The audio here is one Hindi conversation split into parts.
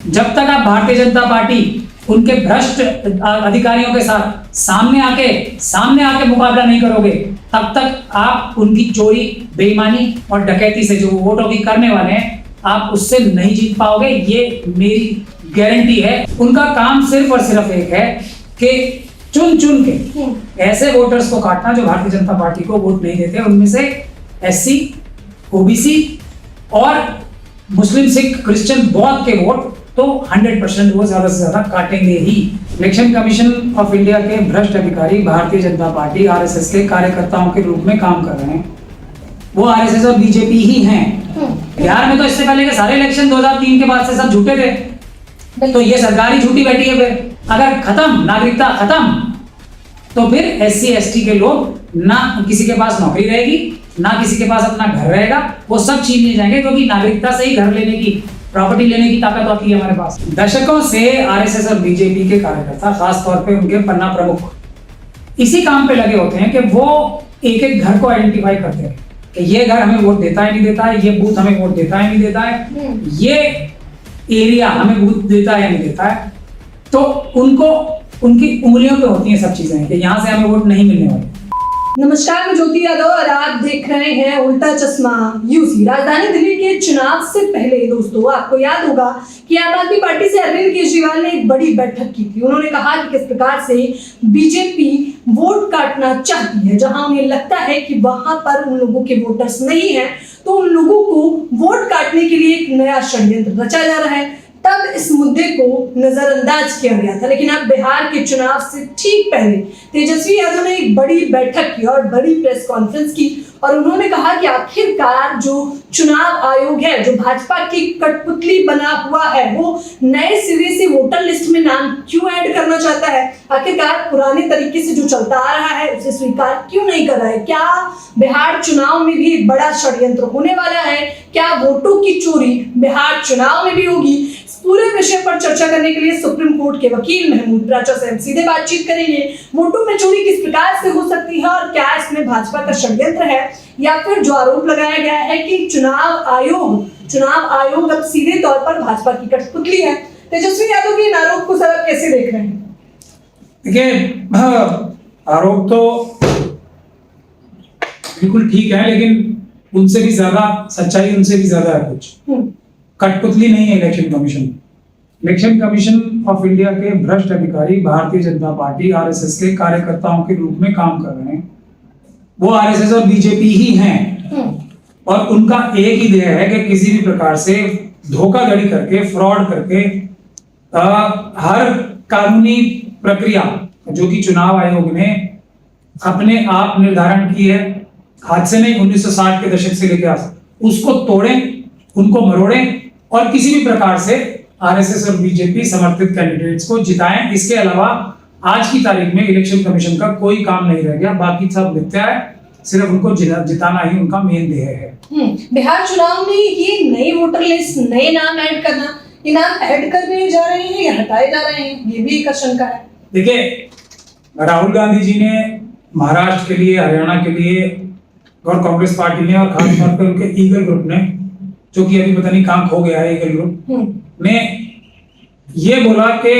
जब तक आप भारतीय जनता पार्टी उनके भ्रष्ट अधिकारियों के साथ सामने आके मुकाबला नहीं करोगे, तब तक आप उनकी चोरी, बेईमानी और डकैती से जो वोटों की करने वाले हैं, आप उससे नहीं जीत पाओगे। ये मेरी गारंटी है। उनका काम सिर्फ और सिर्फ एक है कि चुन के ऐसे वोटर्स को काटना जो भारतीय जनता पार्टी को वोट नहीं देते। उनमें से एससी, ओबीसी और मुस्लिम, सिख, क्रिश्चियन, बौद्ध के वोट तो 100% वो ज्यादा से ज्यादा काटेंगे ही। इलेक्शन कमीशन ऑफ इंडिया के भ्रष्ट अधिकारी भारतीय जनता पार्टी आरएसएस के कार्यकर्ताओं के रूप में काम कर रहे हैं। वो आरएसएस और बीजेपी ही हैं। बिहार में तो इससे पहले के सारे इलेक्शन 2003 के बाद से सब झूठे थे, तो ये सरकार ही झूठी बैठी है। फिर अगर खत्म नागरिकता खत्म, तो फिर एससी एसटी के लोग ना किसी के पास नौकरी रहेगी, ना किसी के पास अपना घर रहेगा, वो सब छीन लिए जाएंगे, क्योंकि नागरिकता से ही घर लेने की, प्रॉपर्टी लेने की ताकत होती है हमारे पास। दशकों से आरएसएस और बीजेपी के कार्यकर्ता, खास तौर पे उनके पन्ना प्रमुख, इसी काम पे लगे होते हैं कि वो एक एक घर को आइडेंटिफाई करते हैं कि ये घर हमें वोट देता है नहीं देता है, ये बूथ हमें वोट देता है नहीं देता है, ये एरिया हमें वोट देता है नहीं देता है। तो उनको उनकी उंगलियों पे होती हैं सब चीजें कि यहाँ से हमें वोट नहीं मिलने वाले। नमस्कार, मैं ज्योति यादव और आप देख रहे हैं उल्टा चश्मा यूसी। राजधानी दिल्ली के चुनाव से पहले दोस्तों, आपको याद होगा कि आम आदमी पार्टी से अरविंद केजरीवाल ने एक बड़ी बैठक की थी। उन्होंने कहा कि किस प्रकार से बीजेपी वोट काटना चाहती है। जहां उन्हें लगता है कि वहां पर उन लोगों के वोटर्स नहीं है, तो उन लोगों को वोट काटने के लिए एक नया षड्यंत्र रचा जा रहा है। तब इस मुद्दे को नजरअंदाज किया गया था, लेकिन अब बिहार के चुनाव से ठीक पहले तेजस्वी यादव ने एक बड़ी बैठक की और बड़ी प्रेस कॉन्फ्रेंस की, और उन्होंने कहा कि आखिरकार जो चुनाव आयोग है, जो भाजपा की कठपुतली बना हुआ है, वो नए सिरे से वोटर लिस्ट में नाम क्यों ऐड करना चाहता है। आखिरकार पुराने तरीके से जो चलता आ रहा है उसे स्वीकार क्यों नहीं कर रहा है। क्या बिहार चुनाव में भी एक बड़ा षड्यंत्र होने वाला है? क्या वोटों की चोरी बिहार चुनाव में भी होगी? पूरे विषय पर चर्चा करने के लिए सुप्रीम कोर्ट के वकील महमूद प्राचा से हम सीधे बातचीत करेंगे। वोटों में चोरी किस प्रकार से हो सकती है और क्या इसमें भाजपा का षड्यंत्र है, या फिर जो आरोप लगाया गया है कि चुनाव आयोग अब सीधे तौर पर भाजपा की कठपुतली है। तेजस्वी यादव के इन आरोप को सर कैसे देख रहे हैं? देखिए, आरोप तो बिल्कुल ठीक है, लेकिन उनसे भी ज्यादा सच्चाई, उनसे भी ज्यादा है कुछ। कठपुतली नहीं है election commission. Election commission of India के भ्रष्ट अधिकारी भारतीय जनता पार्टी आरएसएस के कार्यकर्ताओं के रूप में काम कर रहे हैं। वो आरएसएस और बीजेपी ही हैं, और उनका एक ही ध्येय है कि किसी भी प्रकार से धोखाधड़ी करके, फ्रॉड करके हर कानूनी प्रक्रिया जो कि चुनाव आयोग ने अपने आप निर्धारण की है, आज से नहीं 1960 के दशक से लेकर उसको तोड़ें, उनको मरोड़ें और किसी भी प्रकार से आरएसएस और बीजेपी समर्थित कैंडिडेट्स को जिताएं। इसके अलावा आज की तारीख में इलेक्शन कमीशन का कोई काम नहीं रह गया, बाकी सब मिथ्या है। सिर्फ उनको जिताना ही उनका मेन ध्येय है। बिहार चुनाव में ये नई वोटर लिस्ट, नए नाम ऐड करना, ये नाम ऐड करने जा रहे हैं या हटाए जा रहे हैं, ये भी एक आशंका है। देखिए, राहुल गांधी जी ने महाराष्ट्र के लिए, हरियाणा के लिए और कांग्रेस पार्टी ने और खासतौर पर उनके ईगल ग्रुप ने, जो कि अभी पता नहीं कहां खो गया है, ईगल ग्रुप ने ये बोला कि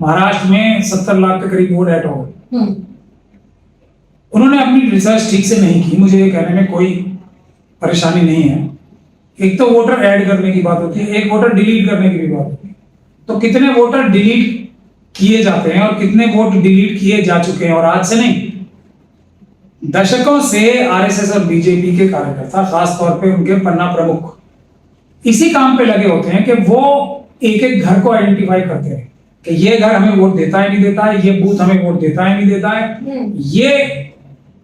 महाराष्ट्र में 70 लाख के करीब वोट ऐड हो गए। उन्होंने अपनी रिसर्च ठीक से नहीं की। मुझे ये कहने में कोई परेशानी नहीं है। एक तो वोटर ऐड करने की बात होती है, एक वोटर डिलीट करने की भी बात होती है। तो कितने वोटर डिलीट किए जाते हैं और कितने वोट डिलीट किए जा चुके हैं, और आज से नहीं, दशकों से आरएसएस और बीजेपी के कार्यकर्ता, खास तौर पे उनके पन्ना प्रमुख, इसी काम पे लगे होते हैं कि वो एक एक घर को आइडेंटिफाई करते हैं कि ये घर हमें वोट देता है नहीं देता है, ये बूथ हमें वोट देता है नहीं देता है, ये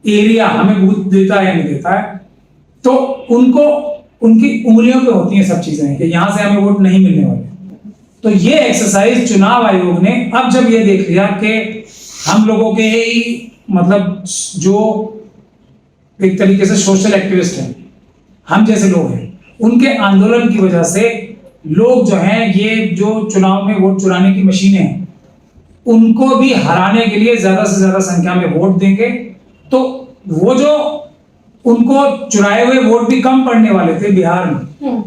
एरिया हमें वोट देता है नहीं देता है। तो उनको उनकी उंगलियों पे होती हैं सब चीजें कि यहाँ से हमें वोट नहीं मिलने वाले। तो ये एक्सरसाइज चुनाव आयोग ने अब जब ये देख लिया कि हम लोगों के ही, मतलब जो एक तरीके से सोशल एक्टिविस्ट हैं, हम जैसे लोग हैं, उनके आंदोलन की वजह से लोग जो हैं, ये जो चुनाव में वोट चुराने की मशीनें हैं, उनको भी हराने के लिए ज्यादा से ज्यादा संख्या में वोट देंगे। तो वो जो उनको चुराए हुए वोट भी कम पड़ने वाले थे बिहार में,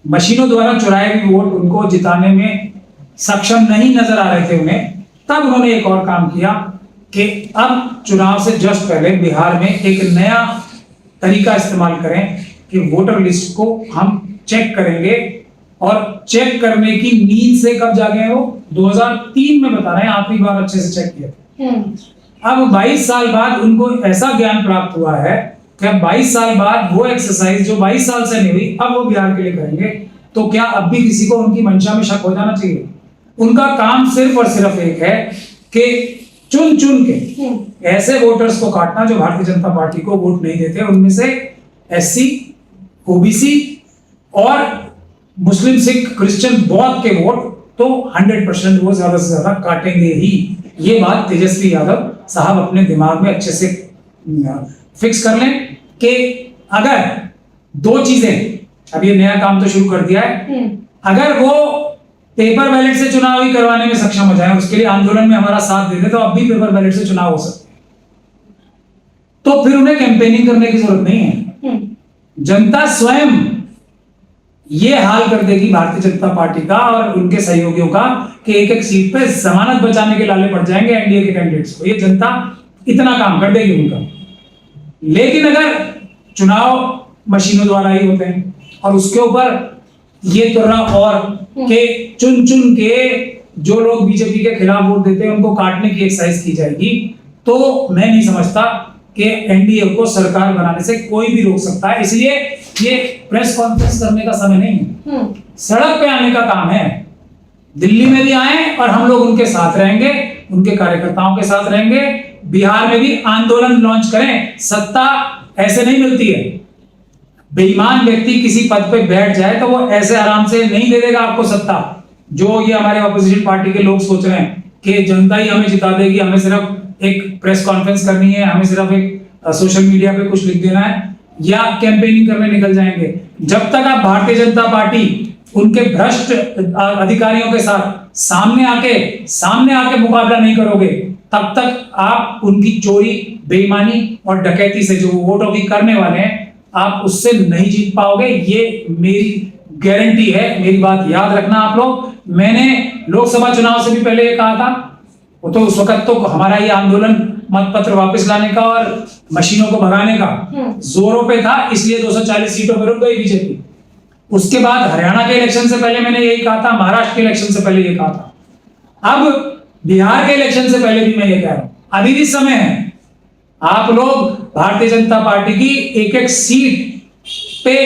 मशीनों द्वारा चुराए हुए वोट उनको जिताने में सक्षम नहीं नजर आ रहे थे उन्हें, तब उन्होंने एक और काम किया कि अब चुनाव से जस्ट पहले बिहार में एक नया तरीका इस्तेमाल करें कि वोटर लिस्ट को हम चेक करेंगे। और चेक करने की नींद से कब जागे हैं वो? 2003 में बता रहे हैं आखिरी बार अच्छे से चेक किया। अब 22 साल बाद उनको ऐसा ज्ञान प्राप्त हुआ है कि अब 22 साल बाद वो एक्सरसाइज जो 22 साल से नहीं हुई, अब वो बिहार के लिए करेंगे। तो क्या अब भी किसी को उनकी मंशा में शक हो जाना चाहिए? उनका काम सिर्फ और सिर्फ एक है कि चुन चुन के ऐसे वोटर्स को काटना जो भारतीय जनता पार्टी को वोट नहीं देते। उनमें से एससी, ओबीसी और मुस्लिम, सिख, क्रिश्चियन, बौद्ध के वोट तो 100% वो ज्यादा से ज्यादा काटेंगे ही। ये बात तेजस्वी यादव साहब अपने दिमाग में अच्छे से फिक्स कर लें कि अगर दो चीजें, अब ये नया काम तो शुरू कर दिया है, अगर वो पेपर बैलेट से चुनाव ही करवाने में सक्षम हो जाए, उसके लिए आंदोलन में हमारा साथ दे दे, तो अब भी पेपर बैलेट से चुनाव हो सकते हैं, तो फिर उन्हें कैंपेनिंग करने की जरूरत नहीं है। जनता स्वयं ये हाल कर देगी भारतीय जनता पार्टी का और उनके सहयोगियों का कि एक एक सीट पे जमानत बचाने के लाले पड़ जाएंगे एनडीए के कैंडिडेट्स को। ये जनता इतना काम कर देगी उनका। लेकिन अगर चुनाव मशीनों द्वारा ही होते हैं और उसके ऊपर ये तुर्रा और के चुन चुन के जो लोग बीजेपी के खिलाफ वोट देते हैं उनको काटने की एक्सरसाइज की जाएगी, तो मैं नहीं समझता कि एनडीए को सरकार बनाने से कोई भी रोक सकता है। इसलिए ये प्रेस कॉन्फ्रेंस करने का समय नहीं है, सड़क पे आने का काम है। दिल्ली में भी आए और हम लोग उनके साथ रहेंगे, उनके कार्यकर्ताओं के साथ रहेंगे। बिहार में भी आंदोलन लॉन्च करें। सत्ता ऐसे नहीं मिलती है। बेईमान व्यक्ति किसी पद पे बैठ जाए तो वो ऐसे आराम से नहीं दे देगा आपको सत्ता। जो ये हमारे ऑपोजिशन पार्टी के लोग सोच रहे हैं कि जनता ही हमें जिता देगी, हमें सिर्फ एक प्रेस कॉन्फ्रेंस करनी है, हमें सिर्फ एक सोशल मीडिया पे कुछ लिख देना है या कैंपेनिंग करने निकल जाएंगे। जब तक आप भारतीय जनता पार्टी उनके भ्रष्ट अधिकारियों के साथ सामने आके मुकाबला नहीं करोगे, तब तक आप उनकी चोरी, बेईमानी और डकैती से जो वोटों की करने वाले हैं, आप उससे नहीं जीत पाओगे। ये मेरी गारंटी है। मेरी बात याद रखना आप लोग। मैंने लोकसभा चुनाव से भी पहले ये कहा था, वो तो उस वक्त तो हमारा ये आंदोलन मत पत्र वापस लाने का और मशीनों को भगाने का जोरों पे था, इसलिए 240 सीटों पर रुक गई बीजेपी। उसके बाद हरियाणा के इलेक्शन से पहले मैंने यही कहा था, महाराष्ट्र के इलेक्शन से पहले ये कहा था, अब बिहार के इलेक्शन से पहले भी मैं ये कह रहा हूं, अभी भी समय है। आप लोग भारतीय जनता पार्टी की एक एक सीट पे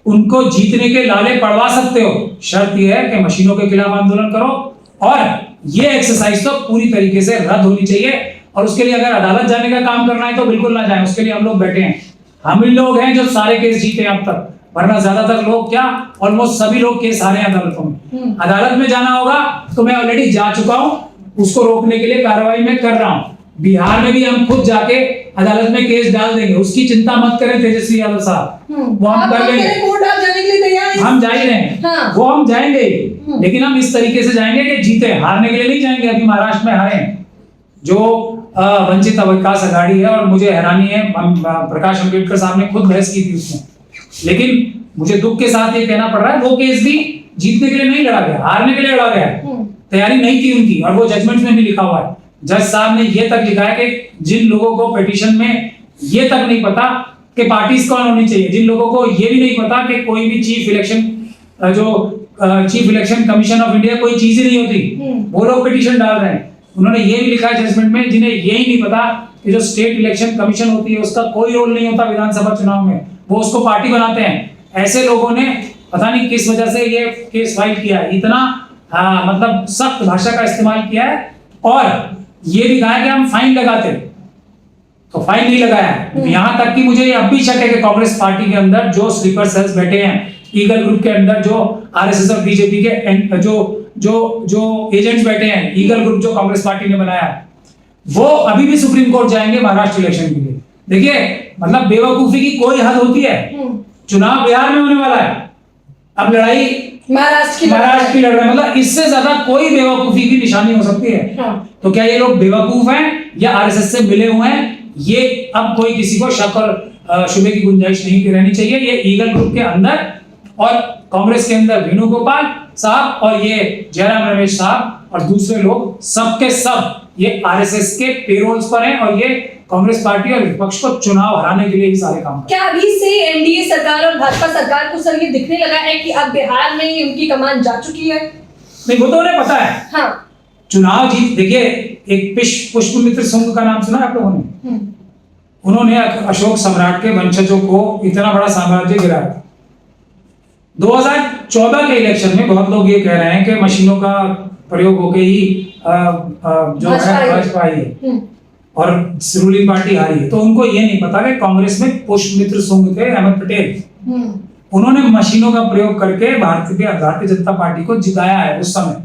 उनको जीतने के लाले पड़वा सकते हो। शर्त यह है कि मशीनों के खिलाफ आंदोलन करो और ये एक्सरसाइज तो पूरी तरीके से रद्द होनी चाहिए। और उसके लिए अगर अदालत जाने का काम करना है तो बिल्कुल ना जाए, उसके लिए हम लोग बैठे हैं। हम ही लोग हैं जो सारे केस जीते हैं अब तक, वरना ज्यादातर लोग क्या, ऑलमोस्ट सभी लोग केस हारे हैं अदालतों में। अदालत में जाना होगा तो मैं ऑलरेडी जा चुका हूं, उसको रोकने के लिए कार्रवाई मैं कर रहा हूं। बिहार में भी हम खुद जाके अदालत में केस डाल देंगे, उसकी चिंता मत करें तेजस्वी यादव साहब, वो हम कर लेंगे। हम जा ही रहे हैं, हाँ। वो हम जाएंगे, लेकिन हम इस तरीके से जाएंगे कि जीते, हारने के लिए नहीं जाएंगे। अभी महाराष्ट्र में हारे हैं जो वंचित विकास आघाड़ी है, और मुझे हैरानी है, प्रकाश अंबेडकर साहब ने खुद बहस की थी उसमें, लेकिन मुझे दुख के साथ ये कहना पड़ रहा है वो केस भी जीतने के लिए नहीं लड़ा गया, हारने के लिए लड़ा गया। तैयारी नहीं थी उनकी, और वो जजमेंट में भी लिखा हुआ है। जज साहब ने ये तक लिखा है कि जिन लोगों को पिटीशन में ये तक नहीं पता कि पार्टीज कौन होनी चाहिए, जिन लोगों को ये भी नहीं पता कि कोई भी chief election commission of India कोई चीज ही नहीं होती, वो लोग पिटीशन डाल रहे हैं। उन्होंने ये भी लिखा है जजमेंट में, जिन्हें ये ही नहीं पता कि जो स्टेट इलेक्शन कमीशन होती है उसका कोई रोल नहीं होता विधानसभा चुनाव में, वो उसको पार्टी बनाते हैं। ऐसे लोगों ने पता नहीं किस वजह से ये केस फाइल किया है, इतना मतलब सख्त भाषा का इस्तेमाल किया है, और ये भी कहा है कि हम फाइन लगाते, तो फाइन नहीं लगाया। यहां तक कि मुझे अब भी शक है कि कांग्रेस पार्टी के अंदर जो स्लीपर सेल्स बैठे हैं, ईगल ग्रुप के अंदर जो आरएसएस और बीजेपी के जो एजेंट्स बैठे हैं, ईगल ग्रुप जो कांग्रेस पार्टी ने बनाया है, वो अभी भी सुप्रीम कोर्ट जाएंगे महाराष्ट्र इलेक्शन के लिए। देखिए, मतलब बेवकूफी की कोई हद होती है। चुनाव बिहार में होने वाला है, अब लड़ाई महाराष्ट्र की लड़ रहे हैं, मतलब इससे ज्यादा कोई बेवकूफी की निशानी हो सकती है। हाँ। तो क्या ये लोग बेवकूफ हैं या आरएसएस से मिले हुए हैं, ये अब कोई किसी को शक और शुबे की गुंजाइश नहीं रहनी चाहिए। ये ईगल ग्रुप के अंदर और कांग्रेस के अंदर वेणुगोपाल साहब और ये जयराम रमेश साहब और दूसरे लोग सबके सब ये आरएसएस के पेरोल्स पर हैं और ये कांग्रेस पार्टी और विपक्ष को चुनाव हराने के लिए ही सारे काम क्या अभी से एनडीए सरकार और भाजपा सरकार को सर ये दिखने लगा है कि अब बिहार में उनकी कमान जा चुकी है? नहीं, वो तो उन्हें पता है। हाँ। चुनाव जीत, देखिए एक पुष्पमित्र शुंग का नाम सुना है आप लोगों ने? उन्होंने अशोक सम्राट के वंशजों को इतना बड़ा साम्राज्य गिराया। 2014 के इलेक्शन में बहुत लोग ये कह रहे हैं कि मशीनों का प्रयोग होके ही जो है भाजपा आई है और रूलिंग पार्टी हारी है। तो उनको ये नहीं पता कि कांग्रेस में पुष्पमित्र शुंग थे, अहमद पटेल, उन्होंने मशीनों का प्रयोग करके भारतीय जनता पार्टी को जिताया है। उस समय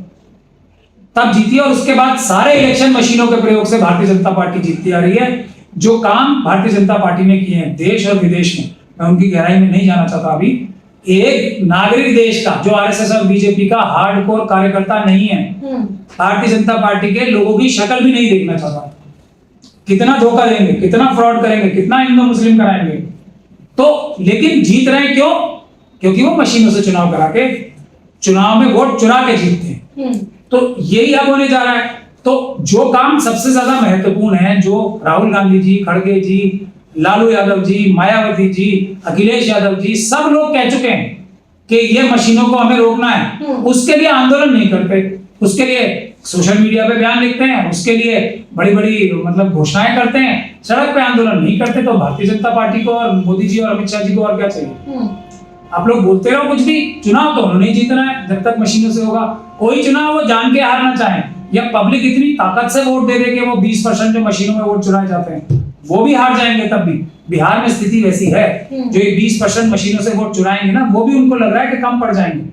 तब जीती और उसके बाद सारे इलेक्शन मशीनों के प्रयोग से भारतीय जनता पार्टी जीतती आ रही है। जो काम भारतीय जनता पार्टी ने किए हैं देश और विदेश में, मैं उनकी गहराई में नहीं जाना चाहता अभी। एक नागरिक देश का जो आरएसएस और बीजेपी का हार्डकोर कार्यकर्ता नहीं है, भारतीय जनता पार्टी के लोगों की शक्ल भी नहीं देखना चाहता। कितना धोखा देंगे, कितना फ्रॉड करेंगे, कितना हिंदू मुस्लिम कराएंगे, तो लेकिन जीत रहे हैं क्यों? क्योंकि वो मशीनों से चुनाव करा के, चुनाव में वोट चुरा के जीतते हैं। तो यही अब होने जा रहा है। तो जो काम सबसे ज्यादा महत्वपूर्ण है, जो राहुल गांधी जी, खड़गे जी, लालू यादव जी, मायावती जी, अखिलेश यादव जी सब लोग कह चुके हैं कि ये मशीनों को हमें रोकना है, उसके लिए आंदोलन नहीं करते, उसके लिए सोशल मीडिया पे बयान लिखते हैं, उसके लिए बड़ी बड़ी मतलब घोषणाएं करते हैं, सड़क पे आंदोलन नहीं करते। तो भारतीय जनता पार्टी को और मोदी जी और अमित शाह जी को और क्या चाहिए? आप लोग बोलते रहो कुछ भी, चुनाव तो उन्होंने जीतना है जब तक मशीनों से होगा। कोई चुनाव वो जान के हारना चाहे या पब्लिक इतनी ताकत से वोट दे दे कि वो 20% जो मशीनों में वोट चुराए जाते हैं वो भी हार जाएंगे। तब भी बिहार में स्थिति वैसी है, जो ये 20% मशीनों से वोट चुराएंगे ना, वो भी उनको लग रहा है कि कम पड़ जाएंगे,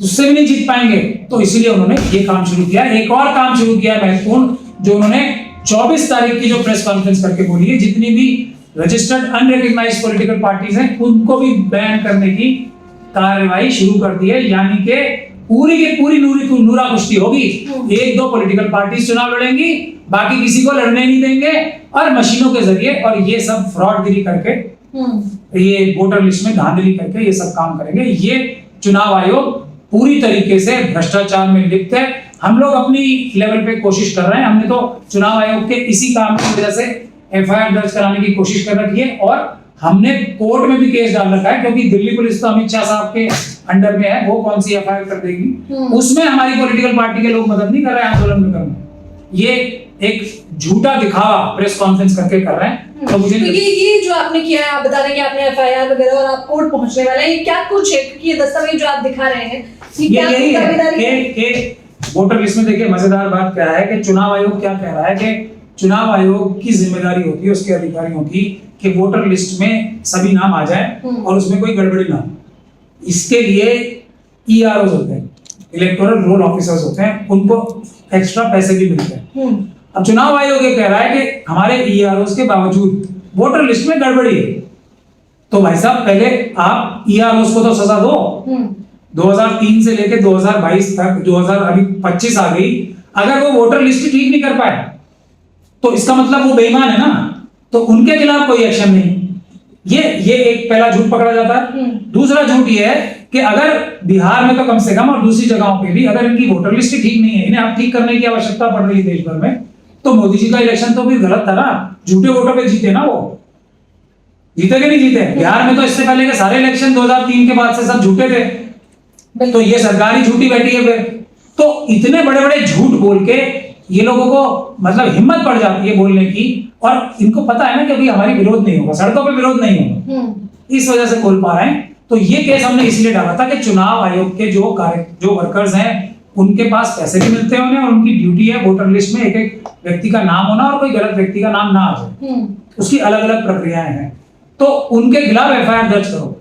उससे भी नहीं जीत पाएंगे। तो इसीलिए उन्होंने ये काम शुरू किया। एक और काम शुरू किया महत्वपूर्ण, जो उन्होंने 24 तारीख की जो प्रेस कॉन्फ्रेंस करके बोली है, जितनी भी रजिस्टर्ड अनरिकग्नाइज्ड पॉलिटिकल पार्टीज हैं उनको भी बैन करने की कार्रवाई शुरू कर दी है। यानी कि पूरी की पूरी नूरा कुश्ती होगी। 1-2 पॉलिटिकल पार्टीज चुनाव लड़ेंगी, बाकी किसी को लड़ने नहीं देंगे और मशीनों के जरिए और ये सब फ्रॉडगिरी करके, ये वोटर लिस्ट में धांधली करके ये सब काम करेंगे। ये चुनाव आयोग पूरी तरीके से भ्रष्टाचार में लिप्त है। हम लोग अपनी लेवल पे कोशिश कर रहे हैं। हमने तो चुनाव आयोग के इसी काम की वजह से एफआईआर दर्ज कराने की कोशिश कर रखी है और हमने कोर्ट में भी केस डाल रखा है, क्योंकि दिल्ली पुलिस तो अमित शाह साहब के अंडर में है, वो कौन सी एफआईआर कर देगी? उसमें हमारी पॉलिटिकल पार्टी के लोग मदद नहीं कर रहे हैं आंदोलन में करने। ये एक झूठा दिखावा प्रेस कॉन्फ्रेंस करके कर रहे हैं। तो मुझे तो ये जो आपने किया है, आप बता रहे हैं कि आपने एफआईआर वगैरह और आप कोर्ट पहुंचने वाले हैं, ये क्या कुछ है? क्योंकि ये दस्तावेज जो आप दिखा रहे हैं ये यही है कि वोटर लिस्ट में देखिए मजेदार बात क्या है कि चुनाव आयोग क्या कह रहा है कि चुनाव आयोग की जिम्मेदारी होती है उसके अधिकारियों की कि वोटर लिस्ट में सभी नाम आ जाए और उसमें कोई गड़बड़ी ना हो। इसके लिए ईआरओ होते हैं, इलेक्टोरल रोल ऑफिसर्स होते हैं, उनको एक्स्ट्रा पैसे भी मिलते हैं। अब चुनाव आयोग ये कह रहा है कि हमारे ईआरओ के बावजूद वोटर लिस्ट में गड़बड़ी है, तो भाई साहब पहले आप ईआरओ को तो सजा दो। 2003 से लेकर 2022 तक 2025 आ गई, अगर वो वोटर लिस्ट ठीक नहीं कर पाए तो इसका मतलब वो बेईमान है ना, तो उनके खिलाफ कोई एक्शन नहीं। ये एक पहला झूठ पकड़ा जाता है। दूसरा झूठ ये है कि अगर बिहार में तो कम से कम और दूसरी जगहों पे भी अगर इनकी वोटर लिस्ट ठीक नहीं है, इन्हें अब ठीक करने की आवश्यकता पड़ रही है देश भर में, तो मोदी जी का इलेक्शन तो भी गलत था ना, झूठे वोटों पे जीते ना, वो जीते कि नहीं जीते? बिहार में तो इससे पहले के सारे इलेक्शन 2003 के बाद से सब झूठे थे, तो ये सरकार ही झूठी बैठी है फिर। तो इतने बड़े बड़े झूठ बोल के ये लोगों को मतलब हिम्मत पड़ जाती है बोलने की, और इनको पता है ना कि अभी हमारी विरोध नहीं होगा, सड़कों पे विरोध नहीं होगा, इस वजह से बोल पा रहे हैं। तो ये केस हमने इसलिए डाला था कि चुनाव आयोग के जो वर्कर्स हैं उनके पास पैसे भी मिलते हैं उन्हें, और उनकी ड्यूटी है वोटर लिस्ट में एक एक व्यक्ति का नाम होना और कोई गलत व्यक्ति का नाम ना आ जाए, उसकी अलग अलग प्रक्रियाएं हैं, तो उनके खिलाफ एफआईआर दर्ज करो।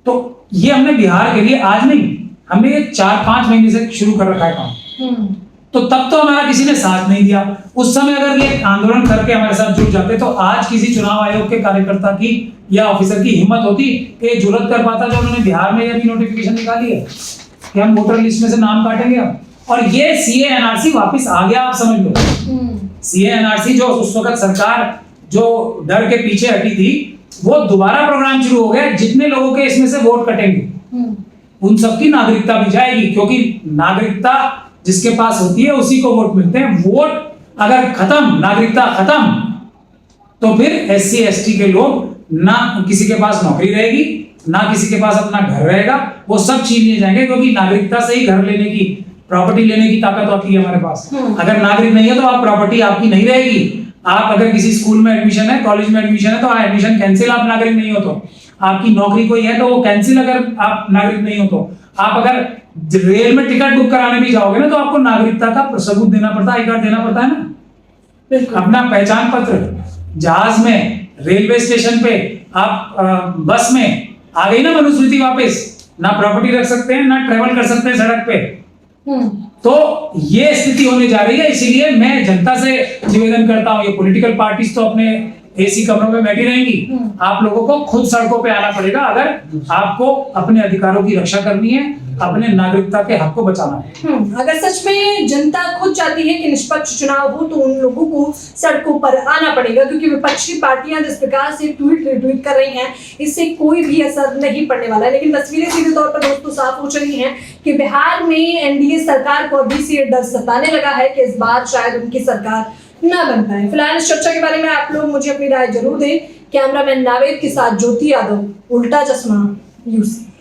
तो ये हमने बिहार के लिए आज नहीं, हमने ये 4-5 महीने से शुरू कर रखा है काम। तो तब तो हमारा किसी ने साथ नहीं दिया। उस समय अगर ये आंदोलन करके हमारे साथ जुड़ जाते तो आज किसी चुनाव आयोग के कार्यकर्ता की या ऑफिसर की हिम्मत होती कि जुर्रत कर पाता जो उन्होंने बिहार में अभी नोटिफिकेशन निकाली है कि हम वोटर लिस्ट में से नाम काटेंगे अब। और ये सीए एनआरसी वापस आ गया, आप समझ लो। सीए एनआरसी जो उस वक्त सरकार जो डर के पीछे हटी थी, वो दोबारा प्रोग्राम शुरू हो गया, जितने लोगों के इसमें से वोट कटेंगे उन सबकी नागरिकता भी जाएगी, क्योंकि नागरिकता जिसके पास होती है उसी को वोट मिलते हैं। वोट अगर खत्म, नागरिकता खत्म, तो फिर SC ST के लोग ना किसी के पास नौकरी रहेगी, ना किसी के पास अपना घर रहेगा, वो सब छीन लिए जाएंगे, क्योंकि नागरिकता से ही घर लेने की, प्रॉपर्टी लेने की ताकत होती है हमारे पास। अगर नागरिक नहीं है तो आप प्रॉपर्टी आपकी नहीं रहेगी। आप अगर किसी स्कूल में एडमिशन है, कॉलेज में एडमिशन है, तो एडमिशन कैंसिल, आप नागरिक नहीं हो तो। आपकी नौकरी कोई है तो वो कैंसिल, अगर आप नागरिक नहीं हो तो। आप अगर रेल में टिकट बुक कराने भी जाओगे ना, तो आपको नागरिकता का सबूत देना पड़ता है, आई कार्ड देना पड़ता है ना, बिल्कुल। अपना पहचान पत्र। जहाज में, रेलवे स्टेशन पे, आप बस में, आ गई ना मनुस्मृति वापस, ना प्रॉपर्टी रख सकते हैं, ना ट्रेवल कर सकते हैं सड़क पे। तो ये स्थिति होने जा रही है। इसीलिए मैं जनता से निवेदन करता हूं, ये पॉलिटिकल पार्टीज तो अपने AC कमरों में बैठी रहेंगी, आप लोगों को खुद सड़कों पे आना पड़ेगा अगर आपको अपने अधिकारों की रक्षा करनी है, अपने नागरिकता के हक को बचाना है। अगर सच में जनता खुद चाहती है कि निष्पक्ष चुनाव हो, तो उन लोगों को सड़कों पर आना पड़ेगा, क्योंकि विपक्षी पार्टियां जिस प्रकार से ट्वीट रिट्वीट कर रही हैं, इससे कोई भी असर नहीं पड़ने वाला है। लेकिन तस्वीरें सीधे तौर पर दोस्तों साफ हो चली हैं कि बिहार में NDA सरकार को अभी से डर सताने लगा है कि इस बार शायद उनकी सरकार ना बन पाए। फिलहाल इस चर्चा के बारे में आप लोग मुझे अपनी राय जरूर दें। कैमरामैन नावेद के साथ ज्योति यादव, उल्टा चश्मा UC।